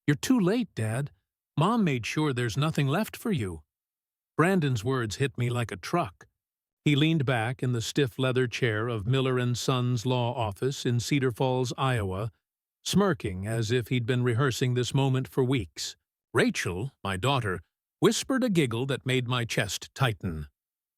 "You're too late, Dad. Mom made sure there's nothing left for you." Brandon's words hit me like a truck. He leaned back in the stiff leather chair of Miller and Sons Law Office in Cedar Falls, Iowa, smirking as if he'd been rehearsing this moment for weeks. Rachel, my daughter, whispered a giggle that made my chest tighten.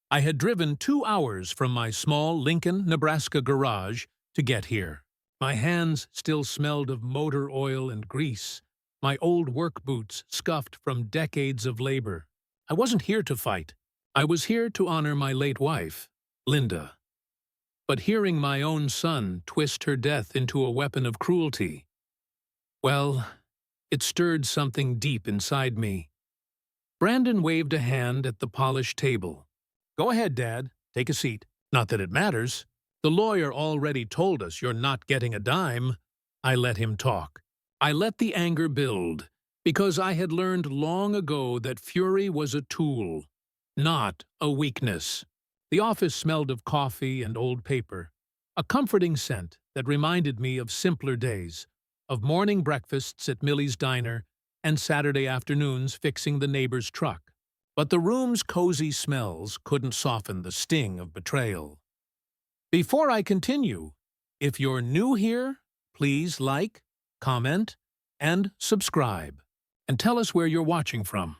I had driven 2 hours from my small Lincoln, Nebraska garage to get here. My hands still smelled of motor oil and grease, my old work boots scuffed from decades of labor. I wasn't here to fight. I was here to honor my late wife, Linda. But hearing my own son twist her death into a weapon of cruelty, well, it stirred something deep inside me. Brandon waved a hand at the polished table. "Go ahead, Dad. Take a seat. Not that it matters. The lawyer already told us you're not getting a dime." I let him talk. I let the anger build, because I had learned long ago that fury was a tool, not a weakness. The office smelled of coffee and old paper, a comforting scent that reminded me of simpler days, of morning breakfasts at Millie's Diner and Saturday afternoons fixing the neighbor's truck. But the room's cozy smells couldn't soften the sting of betrayal. Before I continue, if you're new here, please like, comment, and subscribe, and tell us where you're watching from.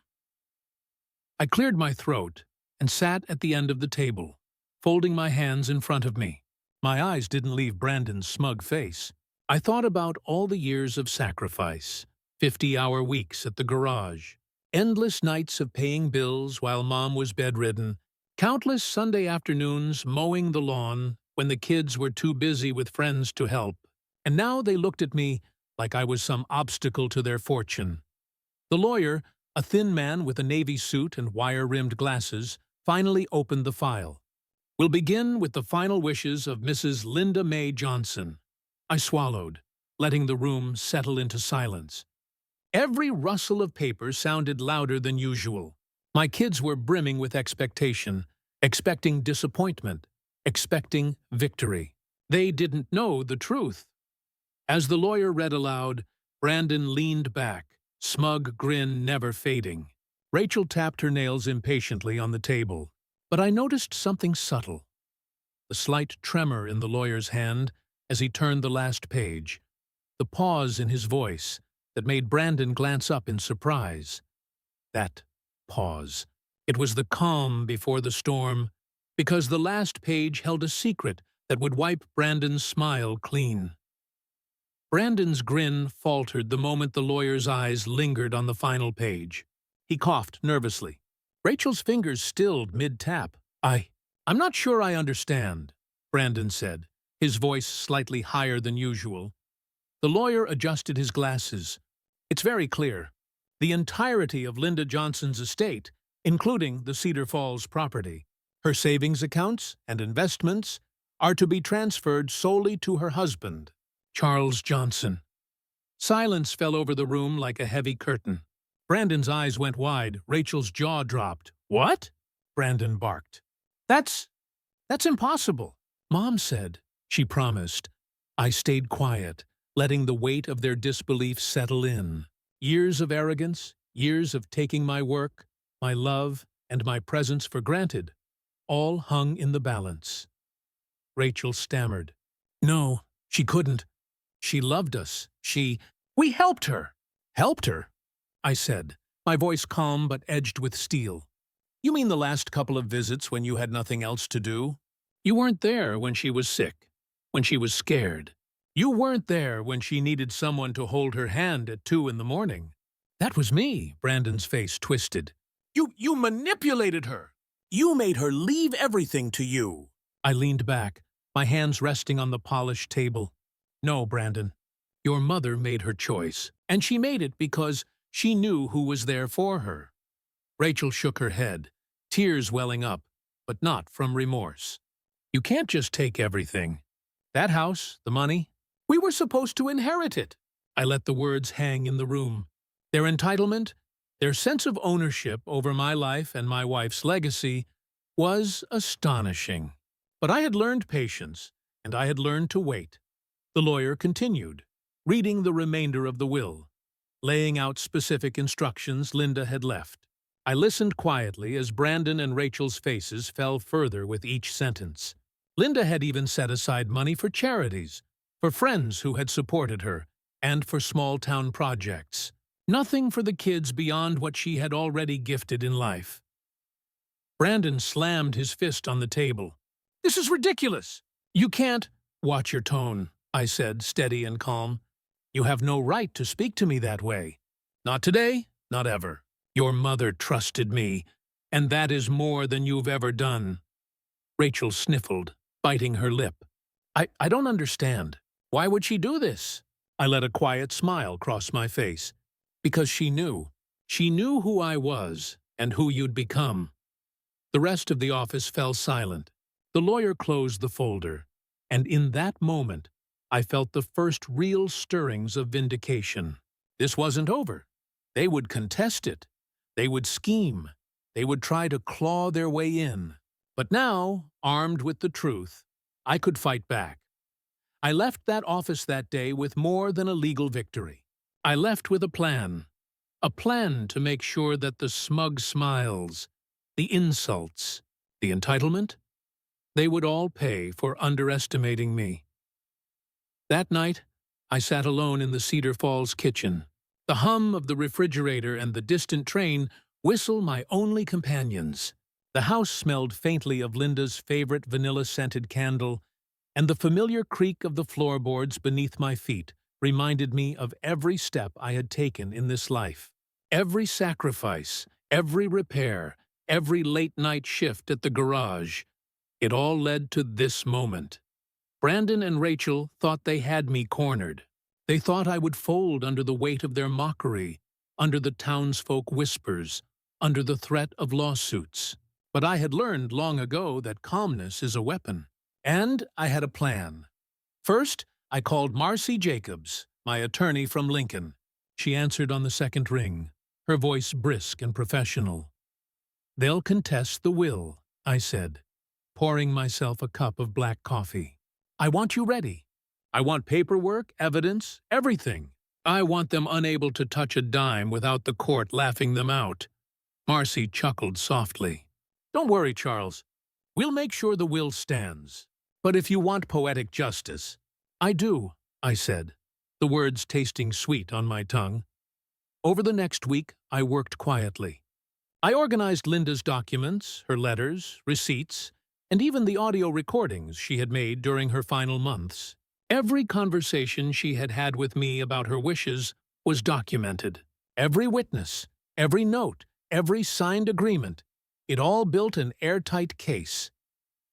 I cleared my throat and sat at the end of the table, folding my hands in front of me. My eyes didn't leave Brandon's smug face. I thought about all the years of sacrifice, 50-hour weeks at the garage, endless nights of paying bills while Mom was bedridden, countless Sunday afternoons mowing the lawn when the kids were too busy with friends to help, and now they looked at me like I was some obstacle to their fortune. The lawyer, a thin man with a navy suit and wire-rimmed glasses, finally opened the file. "We'll begin with the final wishes of Mrs. Linda Mae Johnson." I swallowed, letting the room settle into silence. Every rustle of paper sounded louder than usual. My kids were brimming with expectation, expecting disappointment, expecting victory. They didn't know the truth. As the lawyer read aloud, Brandon leaned back, smug grin never fading. Rachel tapped her nails impatiently on the table, but I noticed something subtle. The slight tremor in the lawyer's hand as he turned the last page, the pause in his voice that made Brandon glance up in surprise. That pause. It was the calm before the storm, because the last page held a secret that would wipe Brandon's smile clean. Brandon's grin faltered the moment the lawyer's eyes lingered on the final page. He coughed nervously. Rachel's fingers stilled mid-tap. I'm not sure I understand," Brandon said, his voice slightly higher than usual. The lawyer adjusted his glasses. "It's very clear. The entirety of Linda Johnson's estate, including the Cedar Falls property, her savings accounts and investments, are to be transferred solely to her husband, Charles Johnson." Silence fell over the room like a heavy curtain. Brandon's eyes went wide. Rachel's jaw dropped. "What?" Brandon barked. That's impossible." "Mom said," she promised. I stayed quiet, letting the weight of their disbelief settle in. Years of arrogance, years of taking my work, my love, and my presence for granted, all hung in the balance. Rachel stammered. "No, she couldn't. She loved us. We helped her." "Helped her?" I said, my voice calm but edged with steel. "You mean the last couple of visits when you had nothing else to do? You weren't there when she was sick, when she was scared. You weren't there when she needed someone to hold her hand at 2 in the morning." "That was me," Brandon's face twisted. You manipulated her. You made her leave everything to you." I leaned back, my hands resting on the polished table. "No, Brandon. Your mother made her choice, and she made it because she knew who was there for her." Rachel shook her head, tears welling up, but not from remorse. "You can't just take everything. That house, the money, we were supposed to inherit it." I let the words hang in the room. Their entitlement, their sense of ownership over my life and my wife's legacy, was astonishing. But I had learned patience, and I had learned to wait. The lawyer continued, reading the remainder of the will. laying out specific instructions Linda had left. I listened quietly as Brandon and Rachel's faces fell further with each sentence. Linda had even set aside money for charities, for friends who had supported her, and for small-town projects. Nothing for the kids beyond what she had already gifted in life. Brandon slammed his fist on the table. "This is ridiculous! You can't—" "Watch your tone," I said, steady and calm. "You have no right to speak to me that way. Not today, not ever. Your mother trusted me, and that is more than you've ever done." Rachel sniffled, biting her lip. I don't understand. Why would she do this?" I let a quiet smile cross my face. "Because she knew. She knew who I was and who you'd become." The rest of the office fell silent. The lawyer closed the folder, and in that moment, I felt the first real stirrings of vindication. This wasn't over. They would contest it. They would scheme. They would try to claw their way in. But now, armed with the truth, I could fight back. I left that office that day with more than a legal victory. I left with a plan to make sure that the smug smiles, the insults, the entitlement, they would all pay for underestimating me. That night, I sat alone in the Cedar Falls kitchen. The hum of the refrigerator and the distant train whistle my only companions. The house smelled faintly of Linda's favorite vanilla-scented candle, and the familiar creak of the floorboards beneath my feet reminded me of every step I had taken in this life. Every sacrifice, every repair, every late-night shift at the garage, it all led to this moment. Brandon and Rachel thought they had me cornered. They thought I would fold under the weight of their mockery, under the townsfolk whispers, under the threat of lawsuits. But I had learned long ago that calmness is a weapon. And I had a plan. First, I called Marcy Jacobs, my attorney from Lincoln. She answered on the second ring, her voice brisk and professional. "They'll contest the will," I said, pouring myself a cup of black coffee. "I want you ready. I want paperwork, evidence, everything. I want them unable to touch a dime without the court laughing them out." Marcy chuckled softly. "Don't worry, Charles. We'll make sure the will stands. But if you want poetic justice—" "I do," I said, the words tasting sweet on my tongue. Over the next week, I worked quietly. I organized Linda's documents, her letters, receipts, and even the audio recordings she had made during her final months. Every conversation she had had with me about her wishes was documented. Every witness, every note, every signed agreement, it all built an airtight case.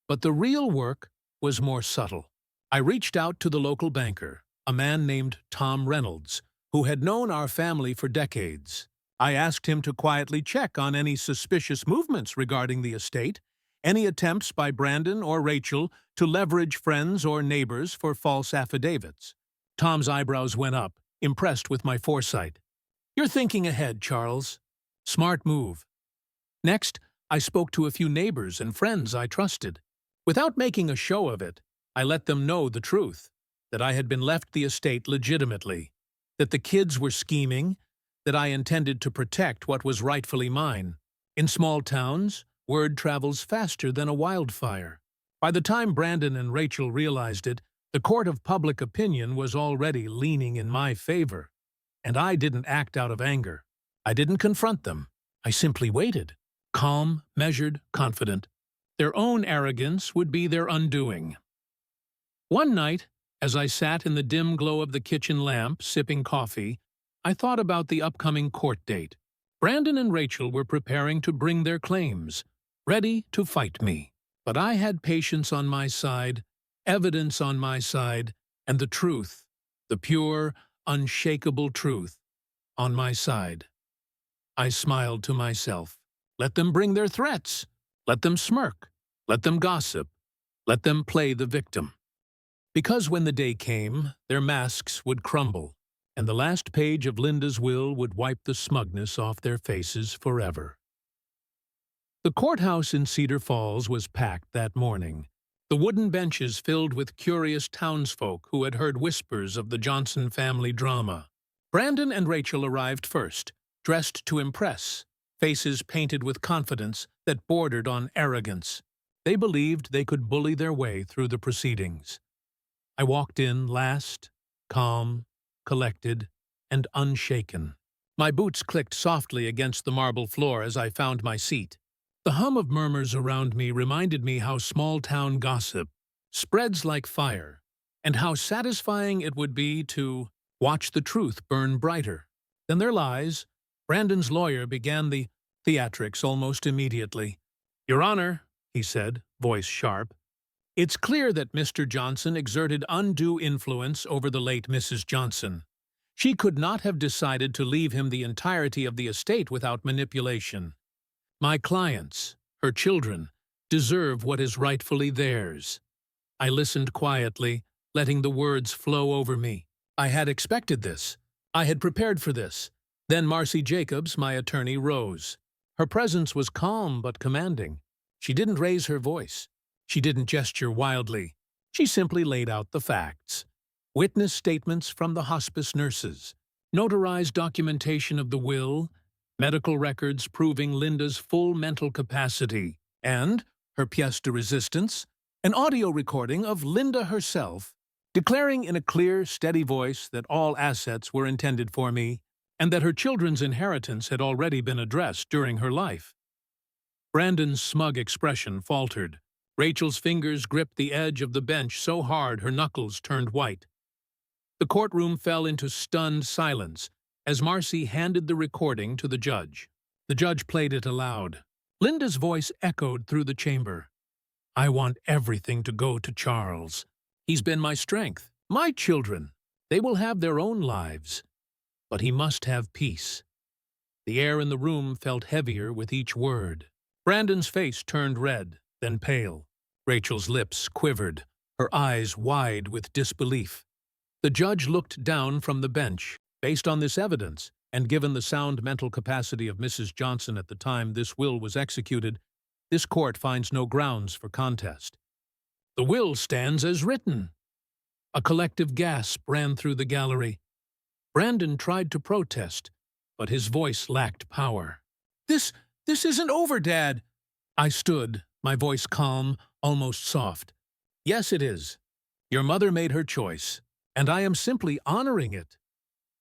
But the real work was more subtle. I reached out to the local banker, a man named Tom Reynolds, who had known our family for decades. I asked him to quietly check on any suspicious movements regarding the estate, any attempts by Brandon or Rachel to leverage friends or neighbors for false affidavits. Tom's eyebrows went up, impressed with my foresight. "You're thinking ahead, Charles. Smart move." Next, I spoke to a few neighbors and friends I trusted. Without making a show of it, I let them know the truth, that I had been left the estate legitimately, that the kids were scheming, that I intended to protect what was rightfully mine. In small towns, word travels faster than a wildfire. By the time Brandon and Rachel realized it, the court of public opinion was already leaning in my favor. And I didn't act out of anger. I didn't confront them. I simply waited. Calm, measured, confident. Their own arrogance would be their undoing. One night, as I sat in the dim glow of the kitchen lamp, sipping coffee, I thought about the upcoming court date. Brandon and Rachel were preparing to bring their claims, ready to fight me. But I had patience on my side, evidence on my side, and the truth, the pure, unshakable truth, on my side. I smiled to myself. Let them bring their threats. Let them smirk. Let them gossip. Let them play the victim. Because when the day came, their masks would crumble, and the last page of Linda's will would wipe the smugness off their faces forever. The courthouse in Cedar Falls was packed that morning, the wooden benches filled with curious townsfolk who had heard whispers of the Johnson family drama. Brandon and Rachel arrived first, dressed to impress, faces painted with confidence that bordered on arrogance. They believed they could bully their way through the proceedings. I walked in last, calm, collected, and unshaken. My boots clicked softly against the marble floor as I found my seat. The hum of murmurs around me reminded me how small-town gossip spreads like fire, and how satisfying it would be to watch the truth burn brighter than their lies. Brandon's lawyer began the theatrics almost immediately. "Your Honor," he said, voice sharp, "it's clear that Mr. Johnson exerted undue influence over the late Mrs. Johnson. She could not have decided to leave him the entirety of the estate without manipulation. My clients, her children, deserve what is rightfully theirs." I listened quietly, letting the words flow over me. I had expected this. I had prepared for this. Then Marcy Jacobs, my attorney, rose. Her presence was calm but commanding. She didn't raise her voice. She didn't gesture wildly. She simply laid out the facts. Witness statements from the hospice nurses, notarized documentation of the will, medical records proving Linda's full mental capacity, and, her pièce de résistance, an audio recording of Linda herself, declaring in a clear, steady voice that all assets were intended for me, and that her children's inheritance had already been addressed during her life. Brandon's smug expression faltered. Rachel's fingers gripped the edge of the bench so hard her knuckles turned white. The courtroom fell into stunned silence as Marcy handed the recording to the judge. The judge played it aloud. Linda's voice echoed through the chamber. "I want everything to go to Charles. He's been my strength, my children. They will have their own lives. But he must have peace." The air in the room felt heavier with each word. Brandon's face turned red, then pale. Rachel's lips quivered, her eyes wide with disbelief. The judge looked down from the bench. Based on this evidence, and given the sound mental capacity of Mrs. Johnson at the time this will was executed, this court finds no grounds for contest. The will stands as written. A collective gasp ran through the gallery. Brandon tried to protest, but his voice lacked power. This isn't over, Dad." I stood, my voice calm, almost soft. "Yes, it is. Your mother made her choice, and I am simply honoring it."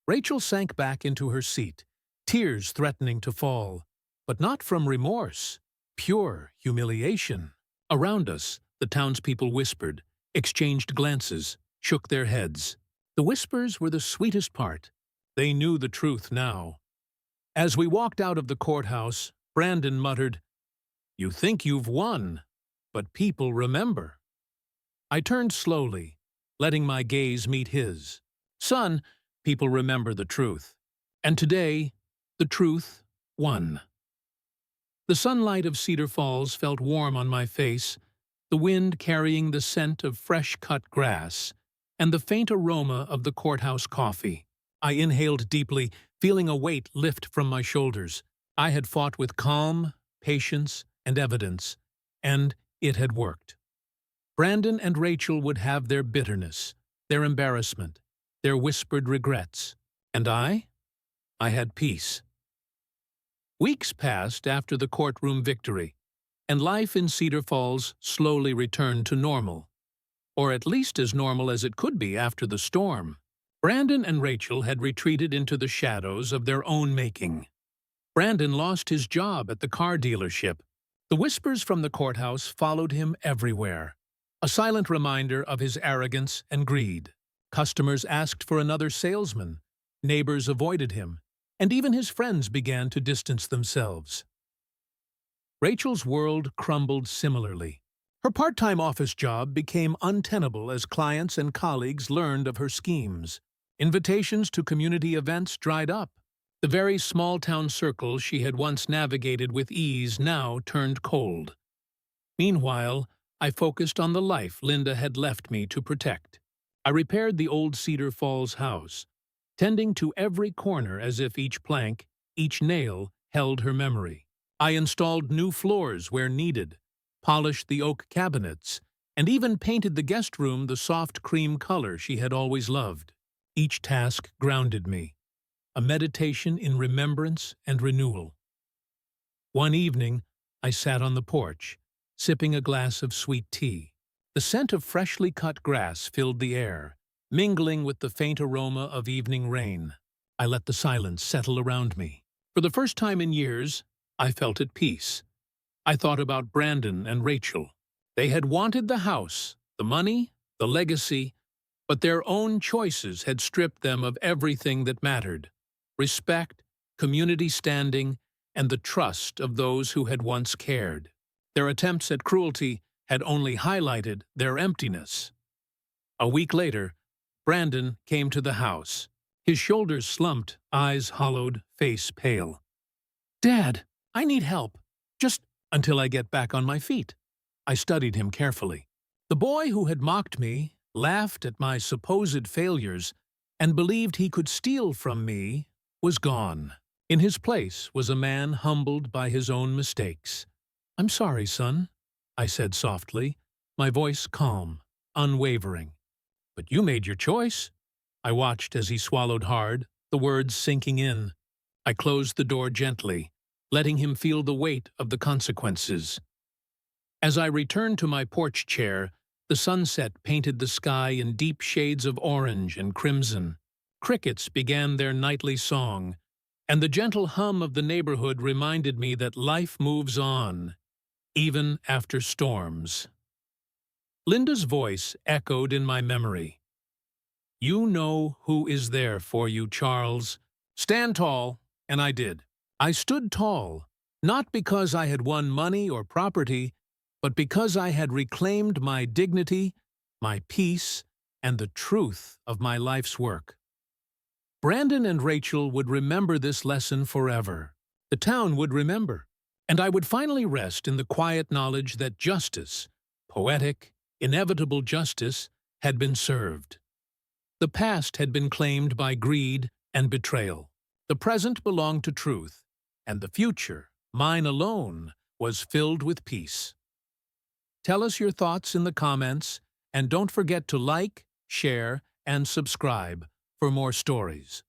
Rachel sank back into her seat, tears threatening to fall, but not from remorse, pure humiliation. Around us, the townspeople whispered, exchanged glances, shook their heads. The whispers were the sweetest part. They knew the truth now. As we walked out of the courthouse, Brandon muttered, "You think you've won, but people remember." I turned slowly, letting my gaze meet his. "Son, people remember the truth. And today, the truth won." The sunlight of Cedar Falls felt warm on my face, the wind carrying the scent of fresh-cut grass, and the faint aroma of the courthouse coffee. I inhaled deeply, feeling a weight lift from my shoulders. I had fought with calm, patience, and evidence, and it had worked. Brandon and Rachel would have their bitterness, their embarrassment, their whispered regrets. And I had peace. Weeks passed after the courtroom victory, and life in Cedar Falls slowly returned to normal. Or at least as normal as it could be after the storm. Brandon and Rachel had retreated into the shadows of their own making. Brandon lost his job at the car dealership. The whispers from the courthouse followed him everywhere, a silent reminder of his arrogance and greed. Customers asked for another salesman, neighbors avoided him, and even his friends began to distance themselves. Rachel's world crumbled similarly. Her part-time office job became untenable as clients and colleagues learned of her schemes. Invitations to community events dried up. The very small-town circle she had once navigated with ease now turned cold. Meanwhile, I focused on the life Linda had left me to protect. I repaired the old Cedar Falls house, tending to every corner as if each plank, each nail, held her memory. I installed new floors where needed, polished the oak cabinets, and even painted the guest room the soft cream color she had always loved. Each task grounded me, a meditation in remembrance and renewal. One evening, I sat on the porch, sipping a glass of sweet tea. The scent of freshly cut grass filled the air, mingling with the faint aroma of evening rain. I let the silence settle around me. For the first time in years, I felt at peace. I thought about Brandon and Rachel. They had wanted the house, the money, the legacy, but their own choices had stripped them of everything that mattered: respect, community standing, and the trust of those who had once cared. Their attempts at cruelty had only highlighted their emptiness. A week later, Brandon came to the house. His shoulders slumped, eyes hollowed, face pale. "Dad, I need help. Just until I get back on my feet." I studied him carefully. The boy who had mocked me, laughed at my supposed failures, and believed he could steal from me was gone. In his place was a man humbled by his own mistakes. "I'm sorry, son," I said softly, my voice calm, unwavering. "But you made your choice." I watched as he swallowed hard, the words sinking in. I closed the door gently, letting him feel the weight of the consequences. As I returned to my porch chair, the sunset painted the sky in deep shades of orange and crimson. Crickets began their nightly song, and the gentle hum of the neighborhood reminded me that life moves on, even after storms. Linda's voice echoed in my memory. "You know who is there for you, Charles. Stand tall," and I did. I stood tall, not because I had won money or property, but because I had reclaimed my dignity, my peace, and the truth of my life's work. Brandon and Rachel would remember this lesson forever. The town would remember, and I would finally rest in the quiet knowledge that justice, poetic, inevitable justice, had been served. The past had been claimed by greed and betrayal. The present belonged to truth, and the future, mine alone, was filled with peace. Tell us your thoughts in the comments, and don't forget to like, share, and subscribe for more stories.